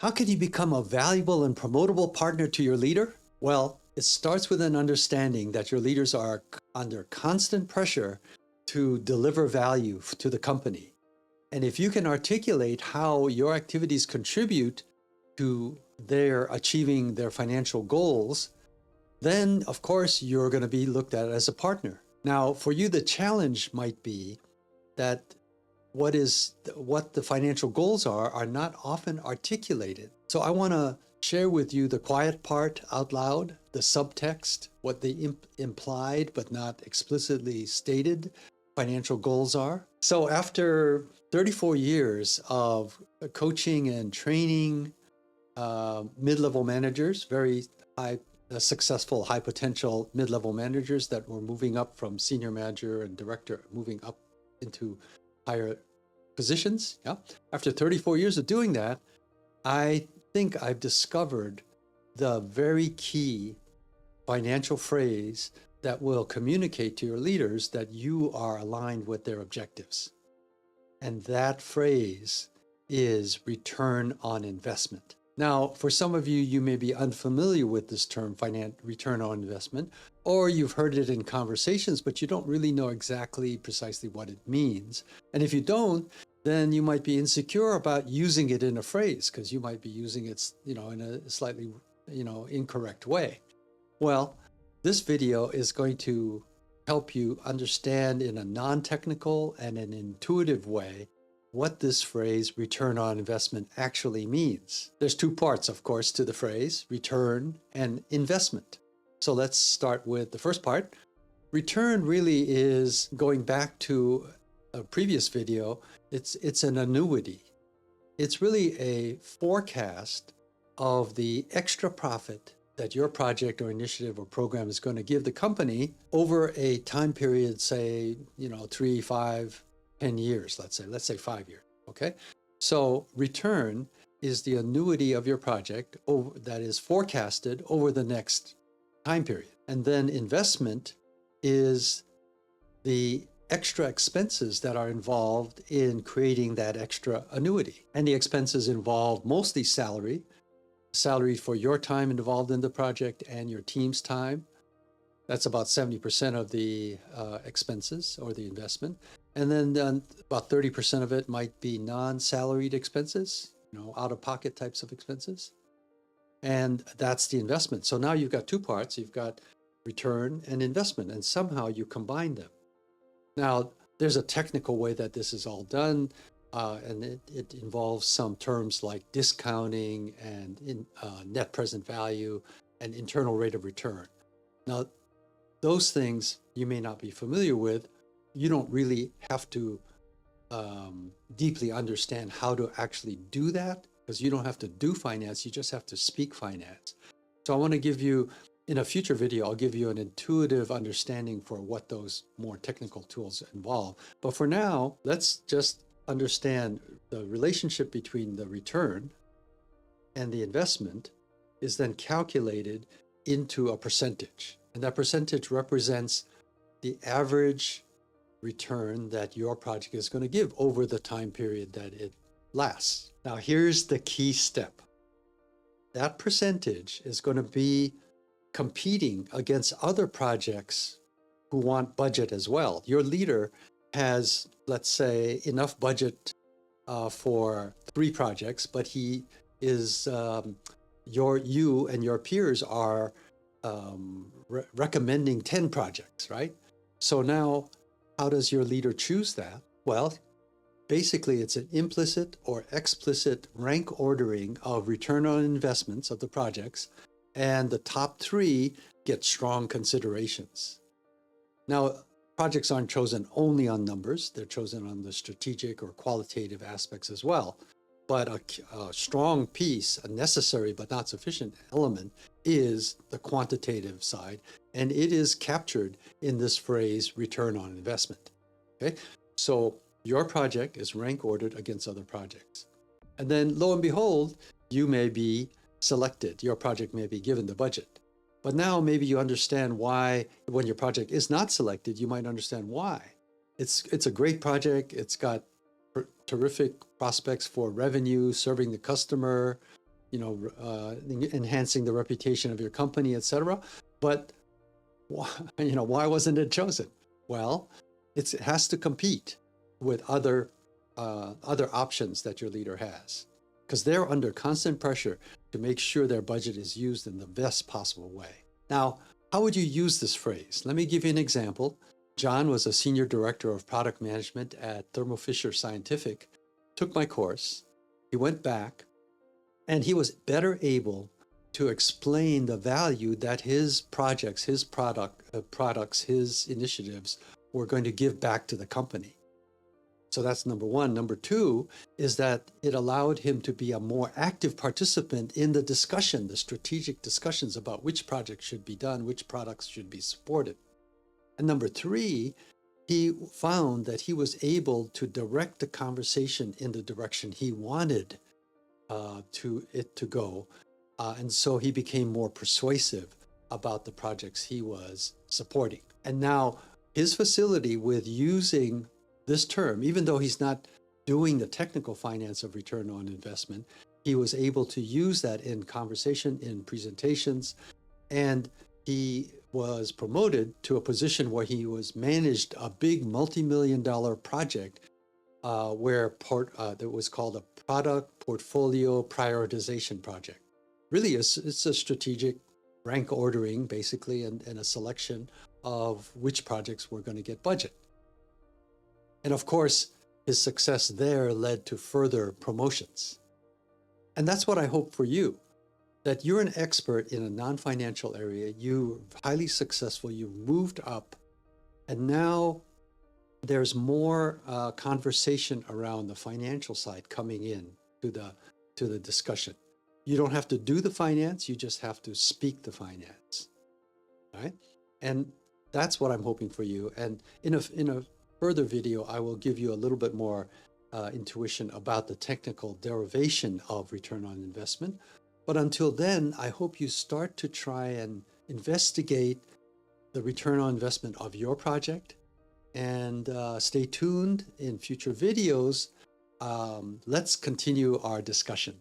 How can you become a valuable and promotable partner to your leader? Well, it starts with an understanding that your leaders are under constant pressure to deliver value to the company. And if you can articulate how your activities contribute to their achieving their financial goals, then of course you're going to be looked at as a partner. Now, for you, the challenge might be that what the financial goals are not often articulated. So I want to share with you the quiet part out loud, the subtext, what the implied but not explicitly stated financial goals are. So after 34 years of coaching and training mid-level managers, very high successful, high potential mid-level managers that were moving up from senior manager and director, moving up into higher positions. Yeah. After 34 years of doing that, I think I've discovered the very key financial phrase that will communicate to your leaders that you are aligned with their objectives. And that phrase is return on investment. Now, for some of you, you may be unfamiliar with this term, return on investment, or you've heard it in conversations, but you don't really know exactly precisely what it means. And if you don't, then you might be insecure about using it in a phrase because you might be using it, in a slightly, incorrect way. Well, this video is going to help you understand in a non-technical and an intuitive way what this phrase return on investment actually means. There's two parts, of course, to the phrase, return and investment. So let's start with the first part. Return really is, going back to a previous video, it's an annuity. It's really a forecast of the extra profit that your project or initiative or program is going to give the company over a time period, say, 3, 5, 10 years, let's say 5 years, okay? So return is the annuity of your project that is forecasted over the next time period. And then investment is the extra expenses that are involved in creating that extra annuity. And the expenses involve mostly salary for your time involved in the project and your team's time. That's about 70% of the expenses or the investment. And then about 30% of it might be non-salaried expenses, out-of-pocket types of expenses. And that's the investment. So now you've got two parts. You've got return and investment, and somehow you combine them. Now, there's a technical way that this is all done, and it involves some terms like discounting and net present value and internal rate of return. Now, those things you may not be familiar with. You don't really have to deeply understand how to actually do that, because you don't have to do finance, you just have to speak finance. So I want to give you, in a future video, I'll give you an intuitive understanding for what those more technical tools involve. But for now, let's just understand the relationship between the return and the investment is then calculated into a percentage. And that percentage represents the average return that your project is going to give over the time period that it lasts. Now, here's the key step. That percentage is going to be competing against other projects who want budget as well. Your leader has, let's say, enough budget for 3 projects, but he is, you and your peers are recommending 10 projects, right? So now, how does your leader choose that? Well, basically, it's an implicit or explicit rank ordering of return on investments of the projects, and the top 3 get strong considerations. Now, projects aren't chosen only on numbers, they're chosen on the strategic or qualitative aspects as well. But a strong piece, a necessary but not sufficient element, is the quantitative side, and it is captured in this phrase, return on investment. Okay, so your project is rank ordered against other projects. And then lo and behold, you may be selected. Your project may be given the budget. But now maybe you understand why, when your project is not selected, you might understand why. It's a great project. It's got terrific prospects for revenue, serving the customer, enhancing the reputation of your company, etc. But why wasn't it chosen? Well, it has to compete with other options that your leader has, because they're under constant pressure to make sure their budget is used in the best possible way. Now, how would you use this phrase? Let me give you an example. John was a senior director of product management at Thermo Fisher Scientific, took my course. He went back, and he was better able to explain the value that his projects, his products, his initiatives were going to give back to the company. So that's number one. Number two is that it allowed him to be a more active participant in the discussion, the strategic discussions about which projects should be done, which products should be supported. And number three, he found that he was able to direct the conversation in the direction he wanted to go. And so he became more persuasive about the projects he was supporting. And now his facility with using this term, even though he's not doing the technical finance of return on investment, he was able to use that in conversation, in presentations, and he was promoted to a position where he was managed a big multi-million-dollar project that was called a product portfolio prioritization project. Really, it's a strategic rank ordering, basically, and a selection of which projects were going to get budget. And of course, his success there led to further promotions. And that's what I hope for you, that you're an expert in a non-financial area, you're highly successful, you've moved up, and now there's more conversation around the financial side coming in to the discussion. You don't have to do the finance, you just have to speak the finance, right? And that's what I'm hoping for you. And in a further video, I will give you a little bit more intuition about the technical derivation of return on investment. But until then, I hope you start to try and investigate the return on investment of your project, and stay tuned in future videos. Let's continue our discussion.